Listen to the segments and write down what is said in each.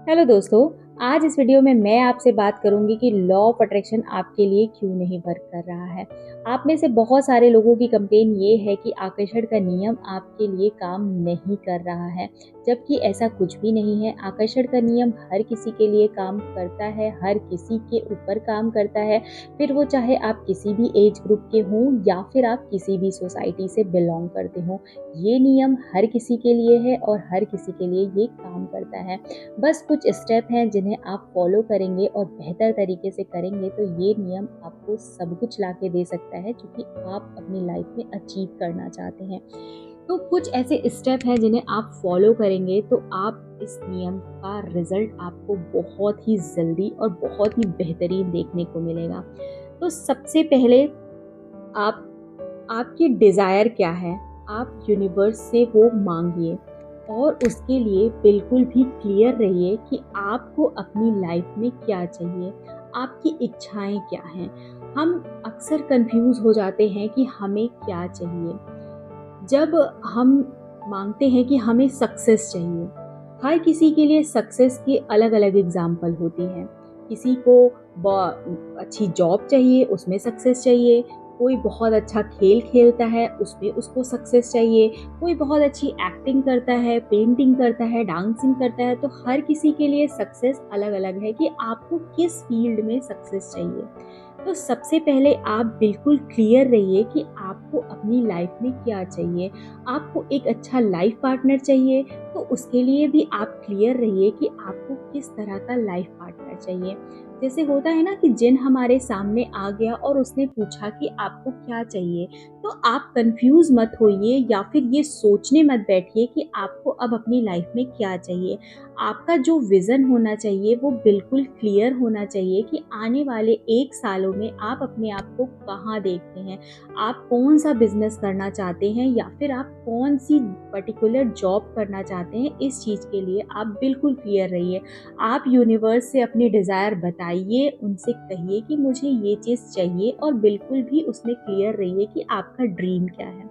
Hello दोस्तों। आज इस वीडियो में मैं आपसे बात करूंगी कि लॉ ऑफ अट्रैक्शन आपके लिए क्यों नहीं वर्क कर रहा है। आप में से बहुत सारे लोगों की कंप्लेन ये है कि आकर्षण का नियम आपके लिए काम नहीं कर रहा है, जबकि ऐसा कुछ भी नहीं है। आकर्षण का नियम हर किसी के लिए काम करता है, हर किसी के ऊपर काम करता है, फिर वो चाहे आप किसी भी एज ग्रुप के हों या फिर आप किसी भी सोसाइटी से बिलोंग करते हों। ये नियम हर किसी के लिए है और हर किसी के लिए ये काम करता है। बस कुछ स्टेप हैं जिन्हें आप फॉलो करेंगे और बेहतर तरीके से करेंगे तो ये नियम आपको सब कुछ ला के दे सकता है जो कि आप अपनी लाइफ में अचीव करना चाहते हैं। तो कुछ ऐसे स्टेप हैं जिन्हें आप फॉलो करेंगे तो आप इस नियम का रिजल्ट आपको बहुत ही जल्दी और बहुत ही बेहतरीन देखने को मिलेगा। तो सबसे पहले आप आपकी डिज़ायर क्या है, आप यूनिवर्स से वो मांगिए और उसके लिए बिल्कुल भी क्लियर रहिए कि आपको अपनी लाइफ में क्या चाहिए, आपकी इच्छाएं क्या हैं। हम अक्सर कंफ्यूज हो जाते हैं कि हमें क्या चाहिए। जब हम मांगते हैं कि हमें सक्सेस चाहिए, हर किसी के लिए सक्सेस की अलग अलग एग्जाम्पल होती हैं। किसी को अच्छी जॉब चाहिए, उसमें सक्सेस चाहिए। कोई बहुत अच्छा खेल खेलता है, उसमें उसको सक्सेस चाहिए। कोई बहुत अच्छी एक्टिंग करता है, पेंटिंग करता है, डांसिंग करता है। तो हर किसी के लिए सक्सेस अलग अलग है कि आपको किस फील्ड में सक्सेस चाहिए। तो सबसे पहले आप बिल्कुल क्लियर रहिए कि आपको अपनी लाइफ में क्या चाहिए। आपको एक अच्छा लाइफ पार्टनर चाहिए तो उसके लिए भी आप क्लियर रहिए कि आपको किस तरह का लाइफ पार्टनर चाहिए। जैसे होता है ना कि जिन हमारे सामने आ गया और उसने पूछा कि आपको क्या चाहिए, तो आप कंफ्यूज मत होइए या फिर ये सोचने मत बैठिए कि आपको अब अपनी लाइफ में क्या चाहिए। आपका जो विज़न होना चाहिए वो बिल्कुल क्लियर होना चाहिए कि आने वाले 1 सालों में आप अपने आप को कहाँ देखते हैं। आप कौन-सा बिज़नेस करना चाहते हैं या फिर आप कौन-सी पर्टिकुलर जॉब करना चाहते हैं, इस चीज़ के लिए आप बिल्कुल क्लियर रहिए। आप यूनिवर्स से अपनी डिज़ायर बताइए, उनसे कहिए कि मुझे ये चीज़ चाहिए और बिल्कुल भी उसमें क्लियर रहिए कि आपका ड्रीम क्या है।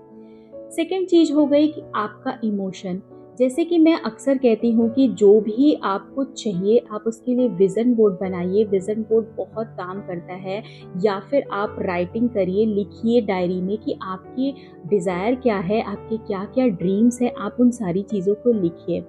सेकंड चीज़ हो गई कि आपका इमोशन। जैसे कि मैं अक्सर कहती हूँ कि जो भी आपको चाहिए आप उसके लिए विज़न बोर्ड बनाइए। विज़न बोर्ड बहुत काम करता है। या फिर आप राइटिंग करिए, लिखिए डायरी में कि आपकी डिज़ायर क्या है, आपके क्या-क्या ड्रीम्स हैं, आप उन सारी चीज़ों को लिखिए।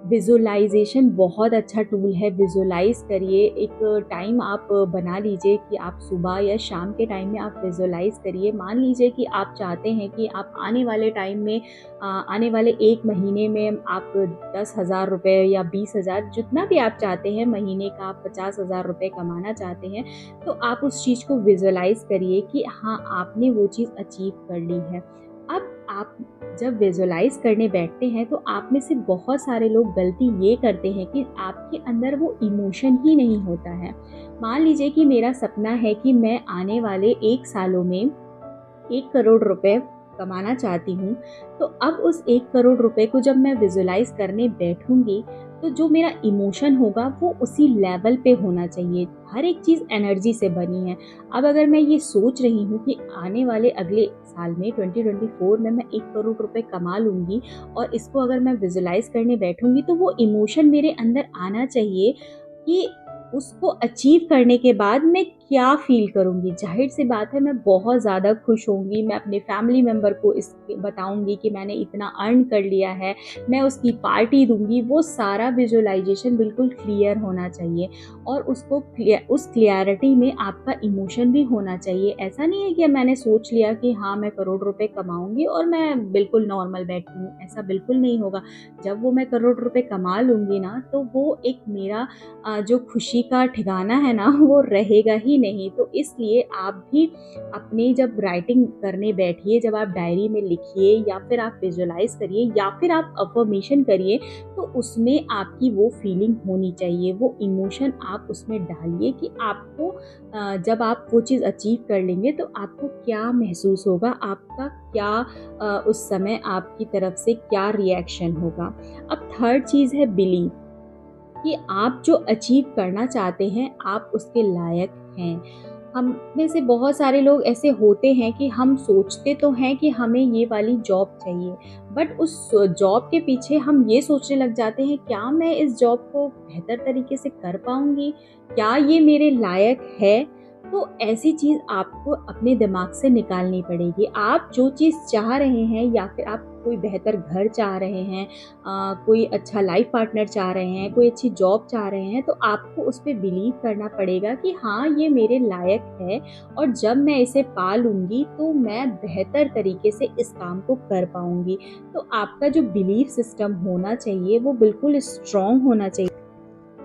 विजुअलाइजेशन बहुत अच्छा टूल है। विजुअलाइज़ करिए, एक टाइम आप बना लीजिए कि आप सुबह या शाम के टाइम में आप विजुअलाइज़ करिए। मान लीजिए कि आप चाहते हैं कि आप आने वाले टाइम में आने वाले 1 महीने में आप 10,000 रुपए या 20,000 जितना भी आप चाहते हैं, महीने का आप 50,000 रुपए कमाना चाहते हैं, तो आप उस चीज़ को विजुअलाइज़ करिए कि हाँ, आपने वो चीज़ अचीव कर ली है। अब आप जब विजुअलाइज़ करने बैठते हैं तो आप में से बहुत सारे लोग गलती ये करते हैं कि आपके अंदर वो इमोशन ही नहीं होता है। मान लीजिए कि मेरा सपना है कि मैं आने वाले 1 सालों में 1 करोड़ रुपए कमाना चाहती हूँ, तो अब उस 1 करोड़ रुपए को जब मैं विजुअलाइज़ करने बैठूँगी, तो जो मेरा इमोशन होगा वो उसी लेवल पे होना चाहिए। हर एक चीज़ एनर्जी से बनी है। अब अगर मैं ये सोच रही हूँ कि आने वाले अगले साल में 2024 में मैं 1 करोड़ रुपए कमा लूँगी और इसको अगर मैं विजुअलाइज़ करने बैठूँगी, तो वो इमोशन मेरे अंदर आना चाहिए कि उसको अचीव करने के बाद मैं क्या फ़ील करूँगी। ज़ाहिर-सी बात है मैं बहुत ज़्यादा खुश होंगी, मैं अपने फैमिली मेंबर को इस बताऊँगी कि मैंने इतना अर्न कर लिया है, मैं उसकी पार्टी दूँगी। वो सारा विजुअलाइज़ेशन बिल्कुल क्लियर होना चाहिए और उस क्लैरिटी में आपका इमोशन भी होना चाहिए। ऐसा नहीं है कि मैंने सोच लिया कि हाँ, मैं करोड़ रुपए कमाऊँगी और मैं बिल्कुल नॉर्मल बैठी हूँ, ऐसा बिल्कुल नहीं होगा। जब वो मैं करोड़ रुपए कमा लूँगी ना, तो वो एक मेरा जो खुशी का ठिकाना है ना वो रहेगा ही नहीं। तो इसलिए आप भी अपनी जब राइटिंग करने बैठिए, जब आप डायरी में लिखिए या फिर आप विजुअलाइज़ करिए या फिर आप अफ़र्मेशन करिए, तो उसमें आपकी वो फीलिंग होनी चाहिए, वो इमोशन आप उसमें डालिए कि आपको जब आप वो चीज़ अचीव कर लेंगे तो आपको क्या महसूस होगा, आपका क्या उस समय आपकी तरफ से क्या रिएक्शन होगा। अब थर्ड चीज़ है बिलीव, कि आप जो अचीव करना चाहते हैं आप उसके लायक हैं। हम में से बहुत सारे लोग ऐसे होते हैं कि हम सोचते तो हैं कि हमें ये वाली जॉब चाहिए, बट उस जॉब के पीछे हम ये सोचने लग जाते हैं, क्या मैं इस जॉब को बेहतर तरीके से कर पाऊँगी? क्या ये मेरे लायक है? तो ऐसी चीज़ आपको अपने दिमाग से निकालनी पड़ेगी। आप जो चीज़ चाह रहे हैं या फिर आप कोई बेहतर घर चाह रहे हैं, कोई अच्छा लाइफ पार्टनर चाह रहे हैं, कोई अच्छी जॉब चाह रहे हैं, तो आपको उस पे बिलीव करना पड़ेगा कि हाँ, ये मेरे लायक है और जब मैं इसे पा लूँगी तो मैं बेहतर तरीके से इस काम को कर पाऊँगी। तो आपका जो बिलीफ सिस्टम होना चाहिए वो बिल्कुल स्ट्रॉन्ग होना चाहिए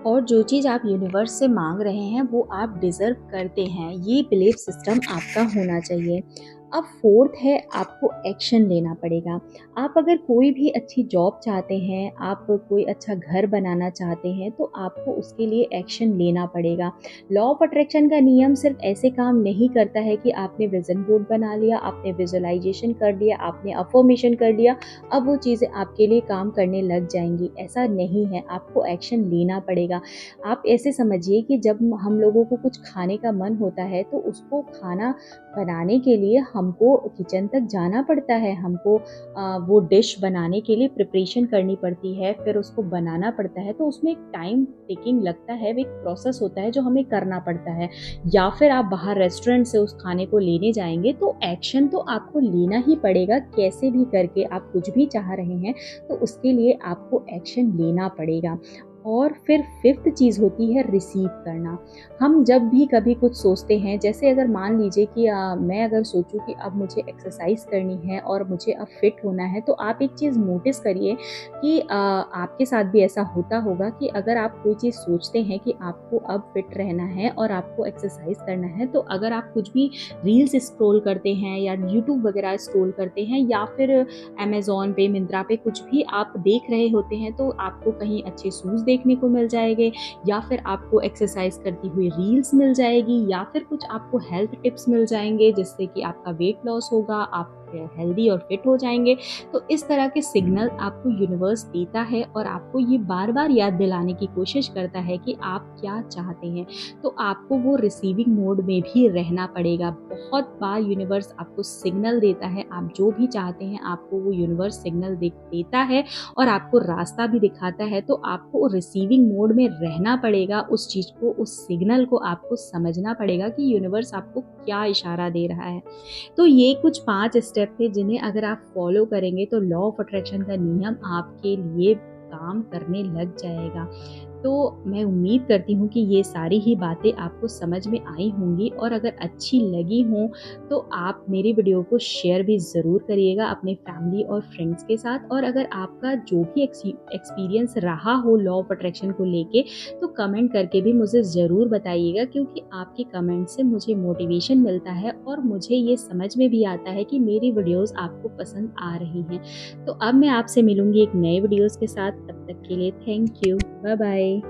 और जो चीज़ आप यूनिवर्स से माँग रहे हैं वो आप डिज़र्व करते हैं, ये बिलीफ सिस्टम आपका होना चाहिए। अब फोर्थ है, आपको एक्शन लेना पड़ेगा। आप अगर कोई भी अच्छी जॉब चाहते हैं, आप कोई अच्छा घर बनाना चाहते हैं, तो आपको उसके लिए एक्शन लेना पड़ेगा। लॉ ऑफ अट्रैक्शन का नियम सिर्फ ऐसे काम नहीं करता है कि आपने विज़न बोर्ड बना लिया, आपने विजुअलाइज़ेशन कर लिया, आपने अफ़र्मेशन कर लिया, अब वो चीज़ें आपके लिए काम करने लग जाएँगी, ऐसा नहीं है, आपको एक्शन लेना पड़ेगा। आप ऐसे समझिए कि जब हम लोगों को कुछ खाने का मन होता है, तो उसको खाना बनाने के लिए हमको किचन तक जाना पड़ता है, हमको वो डिश बनाने के लिए प्रिपरेशन करनी पड़ती है, फिर उसको बनाना पड़ता है, तो उसमें एक टाइम टेकिंग लगता है, वो एक प्रोसेस होता है जो हमें करना पड़ता है। या फिर आप बाहर रेस्टोरेंट से उस खाने को लेने जाएँगे, तो एक्शन तो आपको लेना ही पड़ेगा, कैसे भी करके आप कुछ भी चाह रहे हैं, तो उसके लिए आपको एक्शन लेना पड़ेगा। और फिर फिफ्थ चीज़ होती है रिसीव करना। हम जब भी कभी कुछ सोचते हैं, जैसे अगर मान लीजिए कि मैं अगर सोचूँ कि अब मुझे एक्सरसाइज़ करनी है और मुझे अब फिट होना है, तो आप एक चीज़ नोटिस करिए कि आपके साथ भी ऐसा होता होगा कि अगर आप कोई चीज़ सोचते हैं कि आपको अब फिट रहना है और आपको एक्सरसाइज़ करना है, तो अगर आप कुछ भी रील्स स्क्रॉल करते हैं या यूट्यूब वगैरह स्क्रॉल करते हैं या फिर अमेज़न पे, मिंत्रा पे कुछ भी आप देख रहे होते हैं, तो आपको कहीं अच्छे शूज़ देखने को मिल जाएँगे या फिर आपको एक्सरसाइज़ करती हुई रील्स मिल जाएगी या फिर कुछ आपको हेल्थ टिप्स मिल जाएँगे जिससे कि आपका वेट लॉस होगा, आप हेल्दी और फिट हो जाएँगे। तो इस तरह के सिग्नल आपको यूनिवर्स देता है और आपको ये बार-बार याद दिलाने की कोशिश करता है कि आप क्या चाहते हैं। तो आपको वो रिसीविंग मोड में भी रहना पड़ेगा। बहुत बार यूनिवर्स आपको सिग्नल देता है, आप जो भी चाहते हैं आपको वो यूनिवर्स सिग्नल देता है और आपको रास्ता भी दिखाता है, तो आपको रिसीविंग मोड में रहना पड़ेगा उस चीज़ को, उस सिग्नल को आपको समझना पड़ेगा कि यूनिवर्स आपको क्या इशारा दे रहा है। तो ये कुछ 5 स्टेप थे जिन्हें अगर आप फॉलो करेंगे तो लॉ ऑफ अट्रैक्शन का नियम आपके लिए काम करने लग जाएगा। तो मैं उम्मीद करती हूँ कि ये सारी ही बातें आपको समझ में आई होंगी और अगर अच्छी लगी हों तो आप मेरी वीडियो को शेयर भी ज़रूर करिएगा अपने फैमिली और फ्रेंड्स के साथ। और अगर आपका जो भी एक्सपीरियंस रहा हो लॉ ऑफ अट्रैक्शन को लेके, तो कमेंट करके भी मुझे ज़रूर बताइएगा, क्योंकि आपके कमेंट से मुझे मोटिवेशन मिलता है और मुझे ये समझ में भी आता है कि मेरी वीडियोज़ आपको पसंद आ रही हैं। तो अब मैं आपसे मिलूँगी एक नए वीडियोज़ के साथ, तब तक के लिए थैंक यू, बाय बाय।